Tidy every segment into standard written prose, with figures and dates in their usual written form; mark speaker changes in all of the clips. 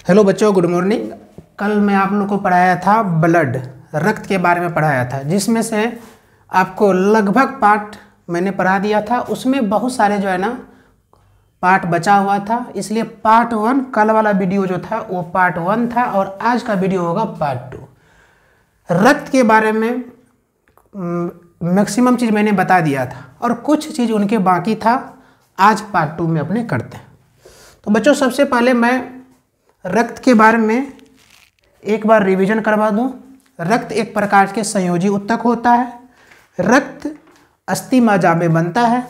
Speaker 1: Hello बच्चों, good morning. कल मैं आप लोग को पढ़ाया था ब्लड, रक्त के बारे में पढ़ाया था, जिसमें से आपको लगभग पार्ट मैंने पढ़ा दिया था। उसमें बहुत सारे जो है ना पार्ट बचा हुआ था, इसलिए पार्ट 1 कल वाला वीडियो जो था वो पार्ट 1 था और आज का वीडियो होगा पार्ट 2। रक्त के बारे में मैक्सिमम चीज़ मैंने बता दिया था और कुछ चीज़ उनके बाकी था, आज पार्ट 2 में अपने करते हैं। तो बच्चों, सबसे पहले मैं रक्त के बारे में एक बार रिवीजन करवा दूं। रक्त एक प्रकार के संयोजी उत्तक होता है। रक्त अस्थि मज्जा में बनता है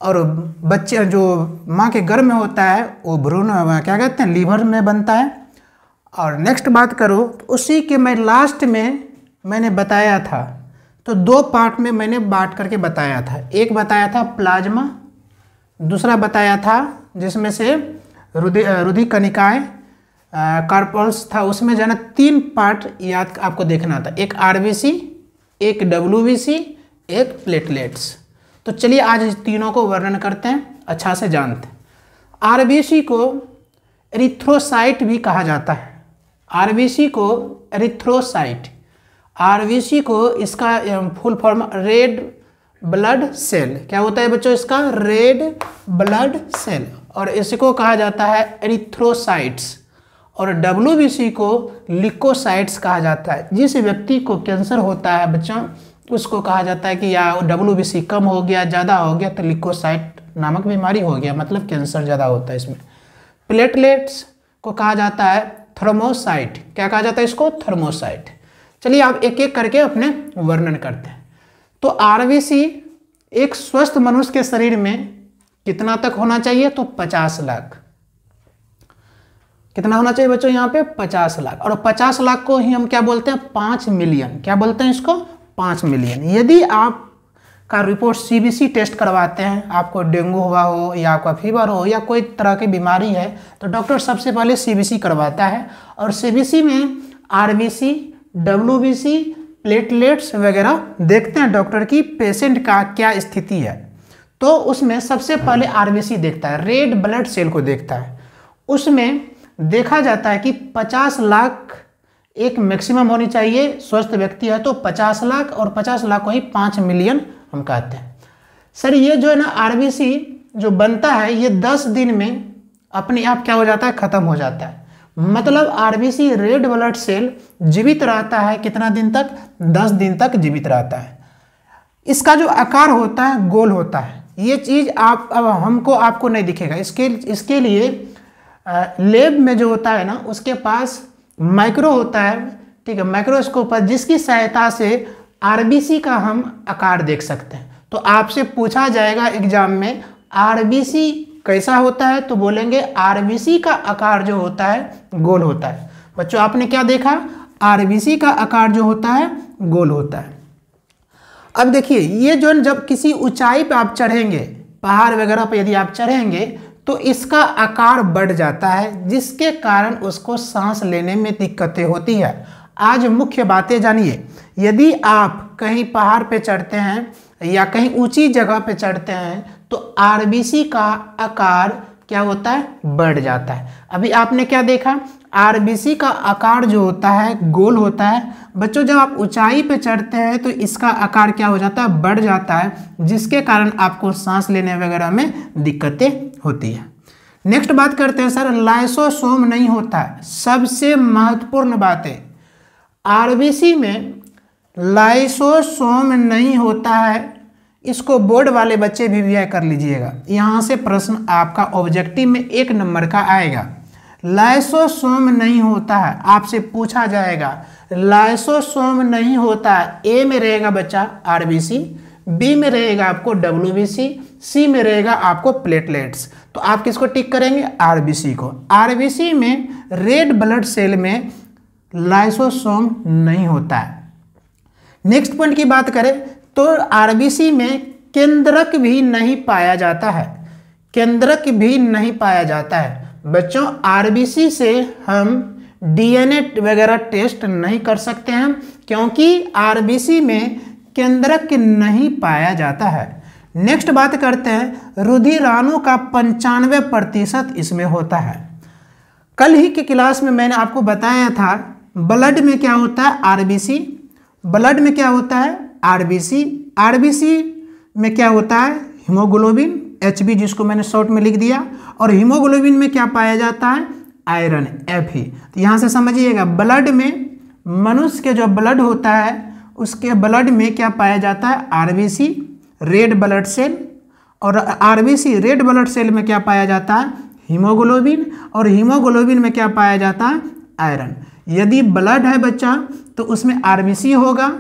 Speaker 1: और बच्चे जो माँ के गर्भ में होता है वो भ्रूण क्या कहते हैं लीवर में बनता है। और नेक्स्ट बात करो तो उसी के मैं लास्ट में मैंने बताया था, तो 2 पार्ट में मैंने बांट करके बताया था। एक बताया था प्लाज्मा, दूसरा बताया था जिसमें से रुधिर कणिकाएं कार्पल्स था। उसमें जो है 3 पार्ट याद आपको देखना था, एक आरबीसी, एक डब्ल्यूबीसी, एक प्लेटलेट्स। तो चलिए आज इस तीनों को वर्णन करते हैं, अच्छा से जानते हैं। आरबीसी को एरिथ्रोसाइट भी कहा जाता है। आरबीसी को एरिथ्रोसाइट, आरबीसी को इसका full form red blood cell क्या होता है बच्चों, इसका रेड ब्लड सेल, और इसको कहा जाता है एरिथ्रोसाइट्स। और डब्ल्यूबीसी को लिकोसाइट्स कहा जाता है। जिस व्यक्ति को कैंसर होता है बच्चों, उसको कहा जाता है कि या डब्ल्यूबीसी कम हो गया, ज़्यादा हो गया, तो लिकोसाइट नामक बीमारी हो गया, मतलब कैंसर ज़्यादा होता है इसमें। प्लेटलेट्स को कहा जाता है थर्मोसाइट। क्या कहा जाता है इसको? थर्मोसाइट। चलिए आप एक एक करके अपने वर्णन करते हैं। तो आरबीसी एक स्वस्थ मनुष्य के शरीर में कितना तक होना चाहिए? तो 50 लाख। कितना होना चाहिए बच्चों यहाँ पे? 50 लाख। और 50 लाख को ही हम क्या बोलते हैं? 5 मिलियन। क्या बोलते हैं इसको? 5 मिलियन। यदि आप का रिपोर्ट सीबीसी टेस्ट करवाते हैं, आपको डेंगू हुआ हो या आपका फीवर हो या कोई तरह की बीमारी है, तो डॉक्टर सबसे पहले सीबीसी करवाता है और सीबीसी में आरबीसी, डब्ल्यूबीसी, प्लेटलेट्स वगैरह देखते हैं डॉक्टर की पेशेंट का क्या स्थिति है। तो उसमें सबसे पहले आरबीसी देखता है, रेड ब्लड सेल को देखता है। उसमें देखा जाता है कि 50 लाख एक मैक्सिमम होनी चाहिए। स्वस्थ व्यक्ति है तो 50 लाख, और 50 लाख को ही 5 मिलियन हम कहते हैं। सर ये जो है ना आरबीसी जो बनता है, ये 10 दिन में अपने आप क्या हो जाता है? खत्म हो जाता है। मतलब आरबीसी रेड ब्लड सेल जीवित रहता है कितना दिन तक? 10 दिन तक जीवित रहता है। इसका जो आकार होता है गोल होता है। ये चीज़ आप अब हमको आपको नहीं दिखेगा। इसके लिए लैब में जो होता है ना, उसके पास माइक्रो होता है, ठीक है, माइक्रोस्कोप पर, जिसकी सहायता से आरबीसी का हम आकार देख सकते हैं। तो आपसे पूछा जाएगा एग्जाम में आरबीसी कैसा होता है, तो बोलेंगे आरबीसी का आकार जो होता है गोल होता है। बच्चों आपने क्या देखा? आरबीसी का आकार जो होता है गोल होता है। अब देखिए ये जो जब किसी ऊंचाई पे आप चढ़ेंगे, पहाड़ वगैरह पे यदि आप चढ़ेंगे, तो इसका आकार बढ़ जाता है, जिसके कारण उसको सांस लेने में दिक्कतें होती है। आज मुख्य बातें जानिए। यदि आप कहीं पहाड़ पे चढ़ते हैं या कहीं ऊंची जगह पे चढ़ते हैं, तो आरबीसी का आकार क्या होता है? बढ़ जाता है। अभी आपने क्या देखा? आरबीसी का आकार जो होता है गोल होता है। बच्चों जब आप ऊंचाई पे चढ़ते हैं तो इसका आकार क्या हो जाता है? बढ़ जाता है, जिसके कारण आपको सांस लेने वगैरह में दिक्कतें होती है। नेक्स्ट बात करते हैं सर, लाइसोसोम नहीं होता है। सबसे महत्वपूर्ण बात है, आरबीसी में लाइसोसोम नहीं होता है। इसको बोर्ड वाले बच्चे भी वीआई कर लीजिएगा, यहाँ से प्रश्न आपका ऑब्जेक्टिव में 1 नंबर का आएगा। लाइसोसोम नहीं होता है, आपसे पूछा जाएगा लाइसोसोम नहीं होता है। ए में रहेगा बच्चा आरबीसी, बी में रहेगा आपको डब्ल्यूबीसी, सी में रहेगा आपको प्लेटलेट्स। तो आप किसको टिक करेंगे? आरबीसी को। आरबीसी में रेड ब्लड सेल में लाइसोसोम नहीं होता है। नेक्स्ट पॉइंट की बात करें तो आरबीसी में केंद्रक भी नहीं पाया जाता है। केंद्रक भी नहीं पाया जाता है। बच्चों आरबीसी से हम डीएनए वगैरह टेस्ट नहीं कर सकते हैं, क्योंकि आरबीसी में केंद्रक नहीं पाया जाता है। नेक्स्ट बात करते हैं, रुधिराणु का 95% इसमें होता है। कल ही के क्लास में मैंने आपको बताया था ब्लड में क्या होता है, आरबीसी। ब्लड में क्या होता है, आरबीसी। आरबीसी में क्या होता है, हीमोग्लोबिन, एचबी जिसको मैंने शॉर्ट में लिख दिया। और हीमोग्लोबिन में क्या पाया जाता है, आयरन, एफई। तो यहाँ से समझिएगा ब्लड में, मनुष्य के जो ब्लड होता है उसके ब्लड में क्या पाया जाता है, आरबीसी, रेड ब्लड सेल। और आरबीसी रेड ब्लड सेल में क्या पाया जाता है, हीमोग्लोबिन। और हीमोग्लोबिन में क्या पाया जाता है, आयरन। यदि ब्लड है बच्चा तो उसमें आरबीसी होगा,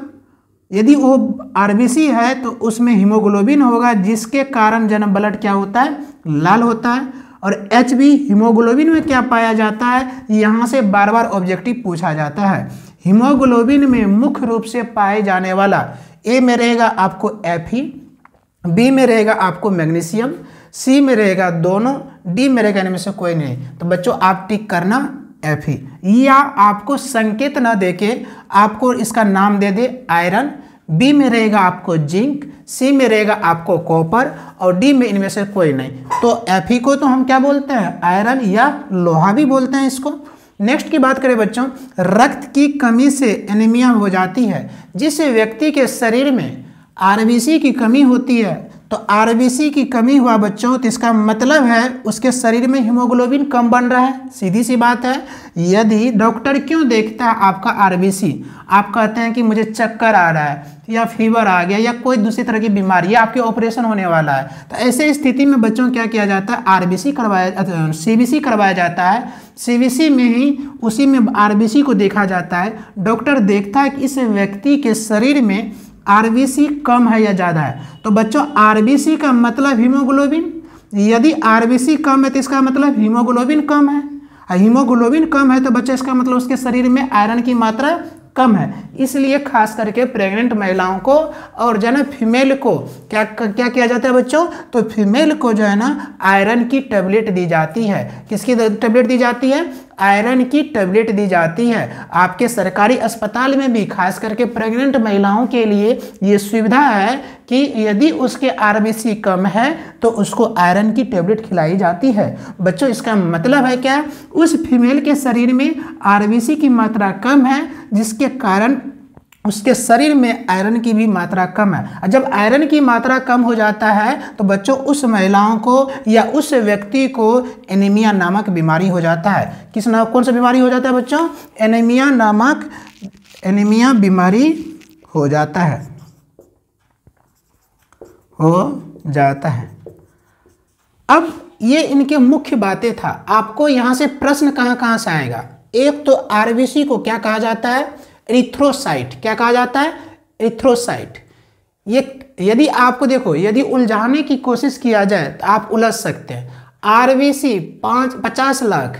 Speaker 1: यदि वो आरबीसी है तो उसमें हीमोग्लोबिन होगा, जिसके कारण जन ब्लड क्या होता है, लाल होता है। और एचबी हीमोग्लोबिन में क्या पाया जाता है, यहाँ से बार बार ऑब्जेक्टिव पूछा जाता है। हीमोग्लोबिन में मुख्य रूप से पाए जाने वाला, ए में रहेगा आपको एफई, बी में रहेगा आपको मैग्नीशियम, सी में रहेगा दोनों, डी में रहेगा इनमें से कोई नहीं। तो बच्चों आप टिक करना एफई, या आपको संकेत न देके आपको इसका नाम दे दे आयरन। बी में रहेगा आपको जिंक, सी में रहेगा आपको कॉपर, और डी में इनमें से कोई नहीं। तो एफई को तो हम क्या बोलते हैं, आयरन या लोहा भी बोलते हैं इसको। नेक्स्ट की बात करें बच्चों, रक्त की कमी से एनीमिया हो जाती है। जिस व्यक्ति के शरीर में आरबीसी की कमी होती है, तो आरबीसी की कमी हुआ बच्चों, तो इसका मतलब है उसके शरीर में हीमोग्लोबिन कम बन रहा है, सीधी सी बात है। यदि डॉक्टर क्यों देखता है आपका आरबीसी, आप कहते हैं कि मुझे चक्कर आ रहा है या फीवर आ गया या कोई दूसरी तरह की बीमारी या आपके ऑपरेशन होने वाला है, तो ऐसे स्थिति में बच्चों क्या किया जाता है, आरबीसी करवाया, सीबीसी करवाया जाता है। सीबीसी में ही उसी में आरबीसी को देखा जाता है। डॉक्टर देखता है कि इस व्यक्ति के शरीर में आरबीसी कम है या ज़्यादा है। तो बच्चों आरबीसी का मतलब हीमोग्लोबिन, यदि आरबीसी कम है तो इसका मतलब हीमोग्लोबिन कम है। हीमोग्लोबिन कम है तो बच्चों इसका मतलब उसके शरीर में आयरन की मात्रा कम है। इसलिए खास करके प्रेग्नेंट महिलाओं को और जो है ना फीमेल को क्या किया जाता है बच्चों, तो फीमेल को जो है ना आयरन की टैबलेट दी जाती है। किसकी टैबलेट दी जाती है, आयरन की टैबलेट दी जाती है। आपके सरकारी अस्पताल में भी खास करके प्रेग्नेंट महिलाओं के लिए ये सुविधा है कि यदि उसके आरबीसी कम है तो उसको आयरन की टैबलेट खिलाई जाती है। बच्चों इसका मतलब है क्या, उस फीमेल के शरीर में आरबीसी की मात्रा कम है, जिसके कारण उसके शरीर में आयरन की भी मात्रा कम है। जब आयरन की मात्रा कम हो जाता है तो बच्चों उस महिलाओं को या उस व्यक्ति को एनीमिया नामक बीमारी हो जाता है। कौन सा बीमारी हो जाता है बच्चों, एनीमिया नामक एनीमिया बीमारी हो जाता है, अब ये इनके मुख्य बातें था। आपको यहाँ से प्रश्न कहाँ से आएगा, एक तो आरबीसी को क्या कहा जाता है, एरिथ्रोसाइट। क्या कहा जाता है, एरिथ्रोसाइट। ये यदि आपको देखो, यदि उलझाने की कोशिश किया जाए तो आप उलझ सकते हैं। आरबीसी 50 लाख,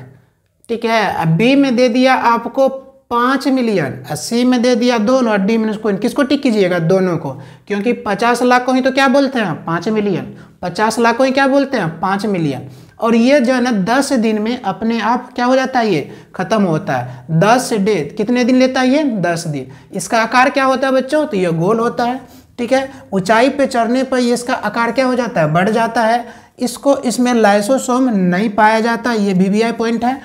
Speaker 1: ठीक है, बी में दे दिया आपको 5 मिलियन, सी में दे दिया 2 और डी में किसको टिक कीजिएगा, दोनों को, क्योंकि 50 लाख को ही तो क्या बोलते हैं 5 मिलियन, 50 लाख को ही क्या बोलते हैं 5 मिलियन। और ये जो है ना 10 दिन में अपने आप क्या हो जाता है, ये खत्म होता है। 10 डे कितने दिन लेता है ये, 10 दिन। इसका आकार क्या होता है बच्चों, तो ये गोल होता है, ठीक है। ऊंचाई पे चढ़ने पर ये इसका आकार क्या हो जाता है, बढ़ जाता है। इसमें लाइसोसोम नहीं पाया जाता, ये वीवीआई पॉइंट है।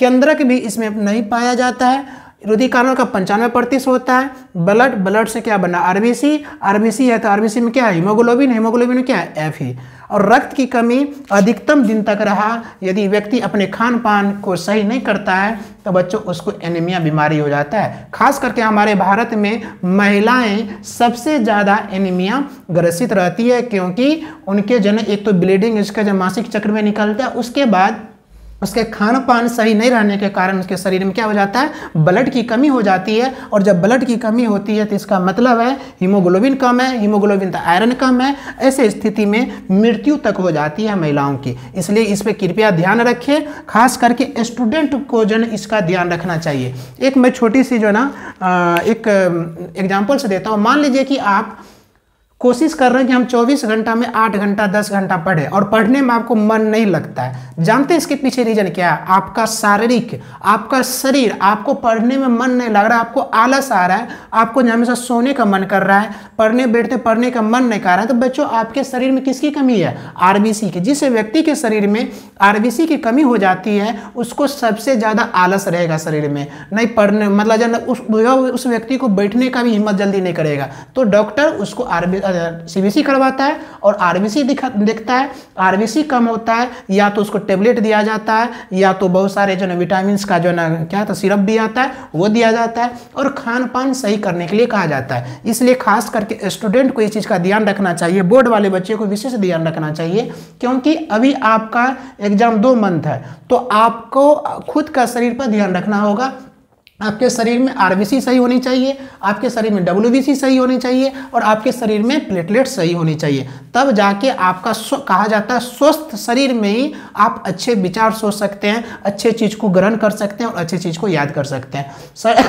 Speaker 1: केंद्रक भी इसमें नहीं पाया जाता है। रुधिकारण का 95% होता है। ब्लड से क्या बना, आरबीसी है, तो आरबीसी में क्या है, हीमोग्लोबिन में क्या है, एफई। और रक्त की कमी अधिकतम दिन तक रहा, यदि व्यक्ति अपने खान पान को सही नहीं करता है तो बच्चों उसको एनीमिया बीमारी हो जाता है। खास करके हमारे भारत में महिलाएं सबसे ज़्यादा एनीमिया ग्रसित रहती है, क्योंकि उनके जन एक तो ब्लीडिंग इसका जब मासिक चक्र में निकलता है, उसके बाद उसके खान पान सही नहीं रहने के कारण उसके शरीर में क्या हो जाता है, ब्लड की कमी हो जाती है। और जब ब्लड की कमी होती है तो इसका मतलब है हीमोग्लोबिन कम है, हीमोग्लोबिन तो आयरन कम है। ऐसे स्थिति में मृत्यु तक हो जाती है महिलाओं की। इसलिए इस पर कृपया ध्यान रखें, खास करके स्टूडेंट को जो इसका ध्यान रखना चाहिए। एक मैं छोटी सी जो ना एक एग्जाम्पल से देता हूँ। मान लीजिए कि आप कोशिश कर रहे हैं कि हम 24 घंटा में 8 घंटा 10 घंटा पढ़े और पढ़ने में आपको मन नहीं लगता है। जानते हैं इसके पीछे रीजन क्या है? आपका शारीरिक, आपका शरीर, आपको पढ़ने में मन नहीं लग रहा है, आपको आलस आ रहा है, आपको हमेशा सोने का मन कर रहा है, पढ़ने बैठते पढ़ने का मन नहीं कर रहा है। तो बच्चों आपके शरीर में किसकी कमी है? आरबीसी की। जिस व्यक्ति के शरीर में आरबीसी की कमी हो जाती है उसको सबसे ज़्यादा आलस रहेगा शरीर में, नहीं पढ़ने मतलब जब उस व्यक्ति को बैठने का भी हिम्मत जल्दी नहीं करेगा। तो डॉक्टर उसको सीबीसी करवाता है और आरबीसी देखता है, आरबीसी कम होता है या तो उसको टेबलेट दिया जाता है या तो बहुत सारे जो ना विटामिन का जो ना क्या था सिरप भी आता है वो दिया जाता है और खान पान सही करने के लिए कहा जाता है। इसलिए खास करके स्टूडेंट को इस चीज़ का ध्यान रखना चाहिए, बोर्ड वाले बच्चे को विशेष ध्यान रखना चाहिए, क्योंकि अभी आपका एग्जाम 2 मंथ है। तो आपको खुद का शरीर पर ध्यान रखना होगा। आपके शरीर में आरबीसी सही होनी चाहिए, आपके शरीर में डब्ल्यूबीसी सही होनी चाहिए और आपके शरीर में प्लेटलेट सही होनी चाहिए। तब जाके आपका कहा जाता है स्वस्थ शरीर में ही आप अच्छे विचार सोच सकते हैं, अच्छे चीज़ को ग्रहण कर सकते हैं और अच्छी चीज़ को याद कर सकते हैं। सर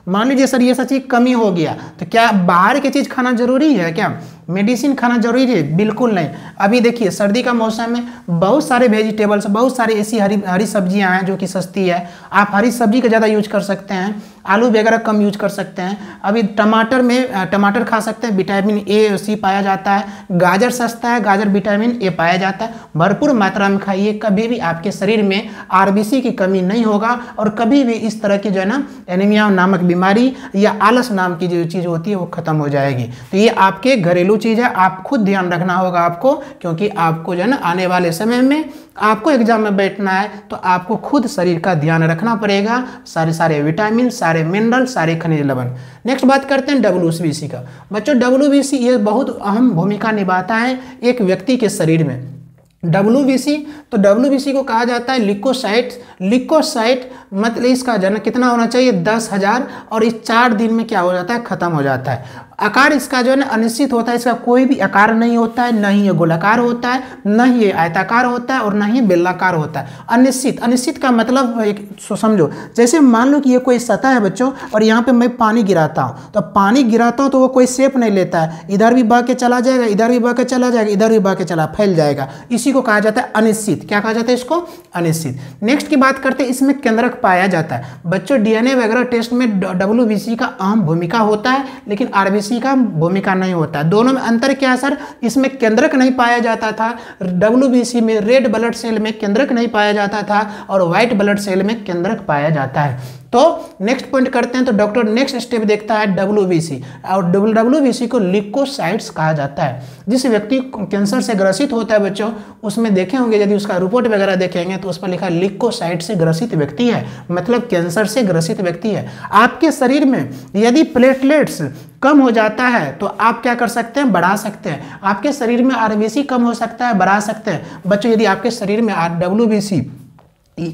Speaker 1: मान लीजिए सर ये सब चीज़ कमी हो गया तो क्या बाहर की चीज़ खाना जरूरी है? क्या मेडिसिन खाना जरूरी है? बिल्कुल नहीं। अभी देखिए सर्दी का मौसम में बहुत सारे वेजिटेबल्स, बहुत सारे ऐसी हरी सब्जियां हैं जो कि सस्ती है। आप हरी सब्जी का ज़्यादा यूज कर सकते हैं, आलू वगैरह कम यूज कर सकते हैं। अभी टमाटर खा सकते हैं, विटामिन ए सी पाया जाता है। गाजर सस्ता है, गाजर विटामिन ए पाया जाता है। भरपूर मात्रा में खाइए, कभी भी आपके शरीर में आरबीसी की कमी नहीं होगा और कभी भी इस तरह की जो है ना एनीमिया नामक बीमारी या आलस नाम की जो चीज़ होती है वो खत्म हो जाएगी। तो ये आपके घरेलू चीज़ है, आप खुद ध्यान रखना होगा आपको, क्योंकि आपको जो है ना आने वाले समय में आपको एग्जाम में बैठना है तो आपको खुद शरीर का ध्यान रखना पड़ेगा। सारे विटामिन, सारे मिनरल, सारे खनिज लवण। नेक्स्ट बात करते हैं डब्ल्यूबीसी का। बच्चों डब्ल्यूबीसी ये बहुत अहम भूमिका निभाता है एक व्यक्ति के शरीर में। डब्ल्यूबीसी तो डब्ल्यूबीसी को कहा जाता है लिकोसाइट मतलब इसका जन कितना होना चाहिए? 10,000 और इस 4 दिन में क्या हो जाता है? खत्म हो जाता है। आकार इसका जो है ना अनिश्चित होता है, इसका कोई भी आकार नहीं होता है, न ही ये गोलाकार होता है, न ही ये आयताकार होता है और न ही बेलनाकार होता है। अनिश्चित का मतलब एक समझो, जैसे मान लो कि ये कोई सतह है बच्चों और यहाँ पे मैं पानी गिराता हूँ, तो पानी गिराता हूँ तो वो कोई शेप नहीं लेता है, इधर भी बह के चला जाएगा, इधर भी बह के चला जाएगा, इधर भी बह के चला फैल जाएगा। इसी को कहा जाता है अनिश्चित। क्या कहा जाता है इसको? अनिश्चित। नेक्स्ट की बात करते हैं, इसमें केंद्रक पाया जाता है। बच्चों डीएनए वगैरह टेस्ट में डब्ल्यूबीसी का अहम भूमिका होता है, लेकिन आरबीसी का भूमिका नहीं होता है। दोनों में अंतर क्या है सर? इसमें केंद्रक नहीं पाया जाता था, डब्ल्यूबीसी में रेड ब्लड सेल में केंद्रक नहीं पाया जाता था और व्हाइट ब्लड सेल में केंद्रक पाया जाता है। तो नेक्स्ट पॉइंट करते हैं, तो डॉक्टर नेक्स्ट स्टेप देखता है डब्ल्यूबीसी और डब्ल्यूबीसी को लिकोसाइट्स कहा जाता है। जिस व्यक्ति कैंसर से ग्रसित होता है बच्चों, उसमें देखे होंगे यदि उसका रिपोर्ट वगैरह देखेंगे तो उस पर लिखा लिकोसाइट से ग्रसित व्यक्ति है, मतलब कैंसर से ग्रसित व्यक्ति है। आपके शरीर में यदि प्लेटलेट्स कम हो जाता है तो आप क्या कर सकते हैं? बढ़ा सकते हैं। आपके शरीर में आरबीसी कम हो सकता है, बढ़ा सकते हैं। बच्चों यदि आपके शरीर में डब्ल्यूबीसी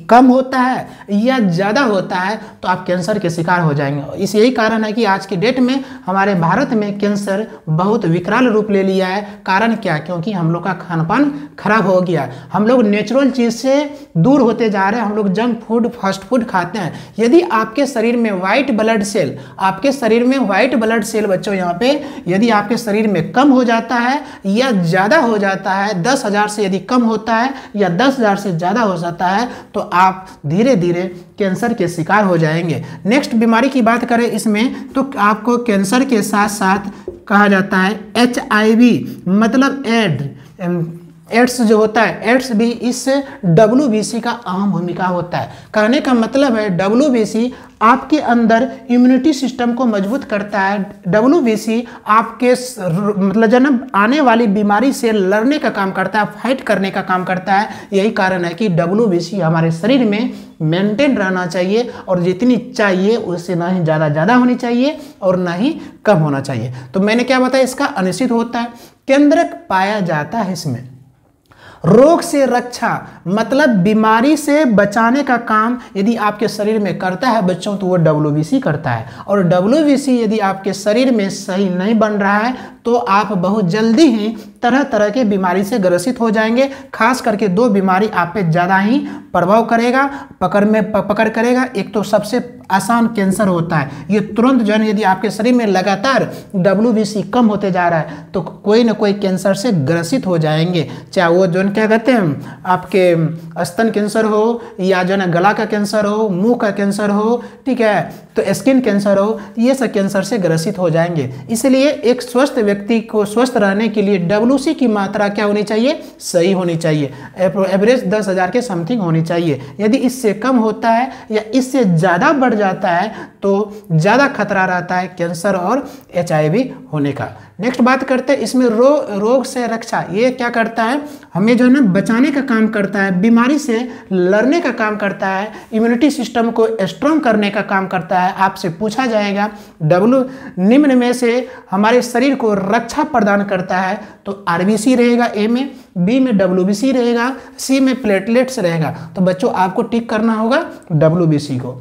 Speaker 1: कम होता है या ज़्यादा होता है तो आप कैंसर के शिकार हो जाएंगे। इस यही कारण है कि आज के डेट में हमारे भारत में कैंसर बहुत विकराल रूप ले लिया है। कारण क्या? क्योंकि हम लोग का खान पान खराब हो गया, हम लोग नेचुरल चीज़ से दूर होते जा रहे हैं, हम लोग जंक फूड फास्ट फूड खाते हैं। यदि आपके शरीर में व्हाइट ब्लड सेल, आपके शरीर में व्हाइट ब्लड सेल बच्चों यहाँ पे यदि आपके शरीर में कम हो जाता है या ज़्यादा हो जाता है, 10,000 से यदि कम होता है या 10,000 से ज़्यादा हो जाता है तो आप धीरे धीरे कैंसर के शिकार हो जाएंगे। नेक्स्ट बीमारी की बात करें इसमें तो आपको कैंसर के साथ साथ कहा जाता है HIV मतलब एड्स जो होता है, एड्स भी इस डब्ल्यूबीसी का अहम भूमिका होता है। कहने का मतलब है डब्ल्यूबीसी आपके अंदर इम्यूनिटी सिस्टम को मजबूत करता है। डब्ल्यूबीसी आपके मतलब जन्म आने वाली बीमारी से लड़ने का काम करता है, फाइट करने का काम करता है। यही कारण है कि डब्ल्यूबीसी हमारे शरीर में मेंटेन रहना चाहिए और जितनी चाहिए उससे ना ही ज़्यादा होनी चाहिए और ना ही कम होना चाहिए। तो मैंने क्या बताया, इसका अनिश्चित होता है, केंद्रक पाया जाता है इसमें। रोग से रक्षा मतलब बीमारी से बचाने का काम यदि आपके शरीर में करता है बच्चों तो वो डब्ल्यूबीसी करता है। और डब्ल्यूबीसी यदि आपके शरीर में सही नहीं बन रहा है तो आप बहुत जल्दी ही तरह तरह के बीमारी से ग्रसित हो जाएंगे। खास करके 2 बीमारी आप पे ज़्यादा ही प्रभाव करेगा, पकड़ करेगा। एक तो सबसे आसान कैंसर होता है, ये तुरंत जो है यदि आपके शरीर में लगातार WBC कम होते जा रहा है तो कोई ना कोई कैंसर से ग्रसित हो जाएंगे, चाहे वो जो क्या कहते हैं आपके स्तन कैंसर हो या जो है गला का कैंसर हो, मुंह का कैंसर हो, ठीक है, तो स्किन कैंसर हो, ये सब कैंसर से ग्रसित हो जाएंगे। इसलिए एक स्वस्थ व्यक्ति को स्वस्थ रहने के लिए WBC की मात्रा क्या होनी चाहिए, सही होनी चाहिए, एवरेज 10,000 के समथिंग होनी चाहिए। यदि इससे कम होता है या इससे ज़्यादा बढ़ जाता है तो ज़्यादा खतरा रहता है कैंसर और HIV होने का। नेक्स्ट बात करते हैं इसमें रोग से रक्षा। ये क्या करता है, हमें जो है ना बचाने का काम करता है, बीमारी से लड़ने का काम करता है, इम्यूनिटी सिस्टम को स्ट्रॉन्ग करने का काम करता है। आपसे पूछा जाएगा निम्न में से हमारे शरीर को रक्षा प्रदान करता है, तो RBC रहेगा A में, B में WBC रहेगा, C में प्लेटलेट्स रहेगा। तो बच्चों आपको टिक करना होगा WBC को,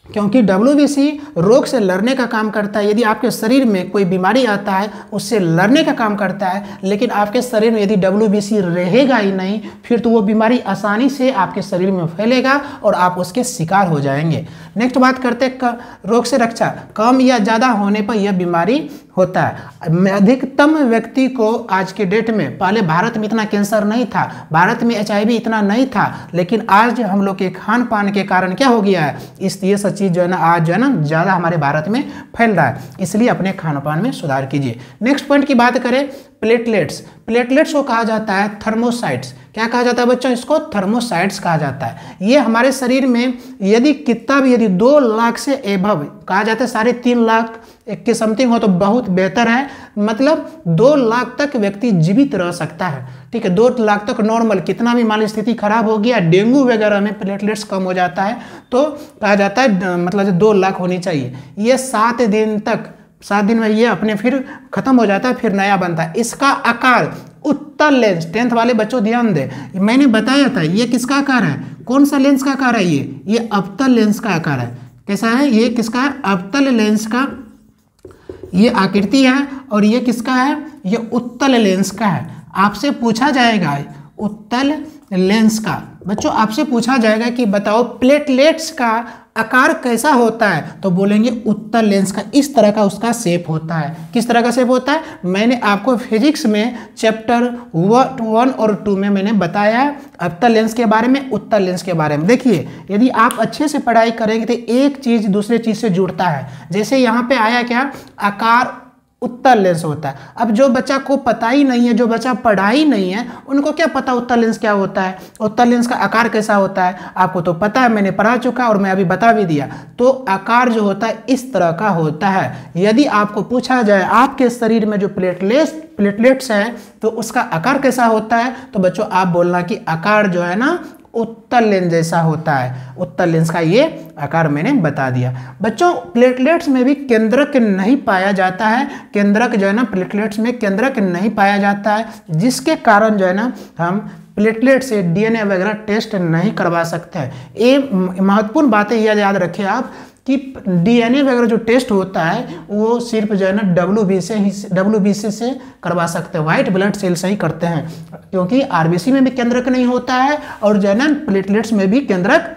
Speaker 1: क्योंकि WBC रोग से लड़ने का काम करता है। यदि आपके शरीर में कोई बीमारी आता है उससे लड़ने का काम करता है, लेकिन आपके शरीर में यदि WBC रहेगा ही नहीं फिर तो वो बीमारी आसानी से आपके शरीर में फैलेगा और आप उसके शिकार हो जाएंगे। नेक्स्ट बात करते हैं रोग से रक्षा। कम या ज़्यादा होने पर यह बीमारी होता है। अधिकतम व्यक्ति को आज के डेट में, पहले भारत में इतना कैंसर नहीं था, भारत में HIV इतना नहीं था, लेकिन आज हम लोग के खान पान के कारण क्या हो गया है, ये सब चीज़ जो है ना आज जो है ना ज़्यादा हमारे भारत में फैल रहा है। इसलिए अपने खान पान में सुधार कीजिए। नेक्स्ट पॉइंट की बात करें, प्लेटलेट्स। प्लेटलेट्स को कहा जाता है थर्मोसाइट्स। क्या कहा जाता है बच्चों, इसको थर्मोसाइट्स कहा जाता है। ये हमारे शरीर में यदि कितना भी, यदि 2 लाख से एभव कहा जाता है, 3.5 लाख के समथिंग हो तो बहुत बेहतर है। मतलब 2 लाख तक व्यक्ति जीवित रह सकता है, ठीक है, 2 लाख तक नॉर्मल। कितना भी मान स्थिति खराब हो गया, डेंगू वगैरह में प्लेटलेट्स कम हो जाता है तो कहा जाता है मतलब 2 लाख होनी चाहिए। ये 7 दिन तक, 7 दिन में ये अपने फिर खत्म हो जाता है, फिर नया बनता है। इसका आकार उत्तल लेंस, 10th वाले बच्चों ध्यान दें, मैंने बताया था ये किसका आकार है, कौन सा लेंस का आकार है, ये अवतल लेंस का आकार है। कैसा है, ये किसका है, अवतल लेंस का ये आकृति है, और ये किसका है, ये उत्तल लेंस का है। आपसे पूछा जाएगा उत्तल लेंस का, बच्चों आपसे पूछा जाएगा कि बताओ प्लेटलेट्स का आकार कैसा होता है, तो बोलेंगे उत्तल लेंस का इस तरह का उसका शेप होता है। किस तरह का शेप होता है, मैंने आपको फिजिक्स में चैप्टर 1 और 2 में मैंने बताया है अवतल लेंस के बारे में, उत्तल लेंस के बारे में। देखिए यदि आप अच्छे से पढ़ाई करेंगे तो एक चीज़ दूसरे चीज़ से जुड़ता है। जैसे यहाँ पे आया क्या, आकार उत्तल लेंस होता है। अब जो बच्चा को पता ही नहीं है, जो बच्चा पढ़ा ही नहीं है, उनको क्या पता उत्तल लेंस क्या होता है, उत्तल लेंस का आकार कैसा होता है। आपको तो पता है, मैंने पढ़ा चुका और मैं अभी बता भी दिया। तो आकार जो होता है इस तरह का होता है। यदि आपको पूछा जाए आपके शरीर में जो प्लेटलेट्स हैं तो उसका आकार कैसा होता है, तो बच्चों आप बोलना कि आकार जो है ना उत्तल लेंस जैसा होता है। उत्तल लेंस का ये आकार मैंने बता दिया। बच्चों प्लेटलेट्स में भी केंद्रक नहीं पाया जाता है, केंद्रक जो है ना प्लेटलेट्स में केंद्रक नहीं पाया जाता है, जिसके कारण जो है ना हम प्लेटलेट से DNA वगैरह टेस्ट नहीं करवा सकते हैं। ये महत्वपूर्ण बातें याद रखें आप कि DNA वगैरह जो टेस्ट होता है वो सिर्फ जो है ना WBC से करवा सकते हैं, व्हाइट ब्लड सेल से ही करते हैं, क्योंकि RBC में भी केंद्रक नहीं होता है और जो है ना प्लेटलेट्स में भी केंद्रक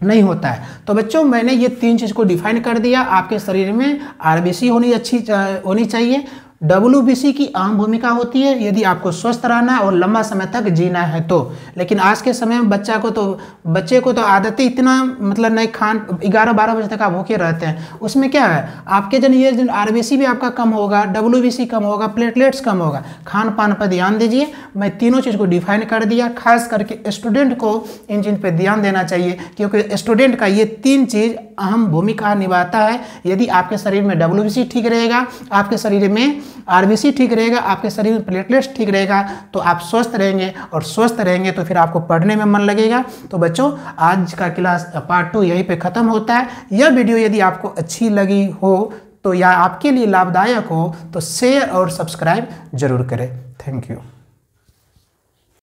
Speaker 1: नहीं होता है। तो बच्चों मैंने ये 3 चीज़ को डिफाइन कर दिया। आपके शरीर में RBC होनी चाहिए, WBC की अहम भूमिका होती है यदि आपको स्वस्थ रहना है और लंबा समय तक जीना है तो। लेकिन आज के समय में बच्चे को तो आदत ही इतना मतलब नहीं, 11-12 बजे तक आप भूखे रहते हैं। उसमें क्या है आपके ये RBC भी आपका कम होगा, WBC कम होगा, प्लेटलेट्स कम होगा। खान पान पर ध्यान दीजिए। मैं तीनों चीज़ को डिफाइन कर दिया। खास करके स्टूडेंट को इन चीज़ पर ध्यान देना चाहिए, क्योंकि स्टूडेंट का ये 3 चीज़ अहम भूमिका निभाता है। यदि आपके शरीर में WBC ठीक रहेगा, आपके शरीर में RBC ठीक रहेगा, आपके शरीर में प्लेटलेट्स ठीक रहेगा, तो आप स्वस्थ रहेंगे, और स्वस्थ रहेंगे तो फिर आपको पढ़ने में मन लगेगा। तो बच्चों आज का क्लास पार्ट 2 यहीं पे ख़त्म होता है। यह वीडियो यदि आपको अच्छी लगी हो तो या आपके लिए लाभदायक हो तो शेयर और सब्सक्राइब जरूर करें। Thank you.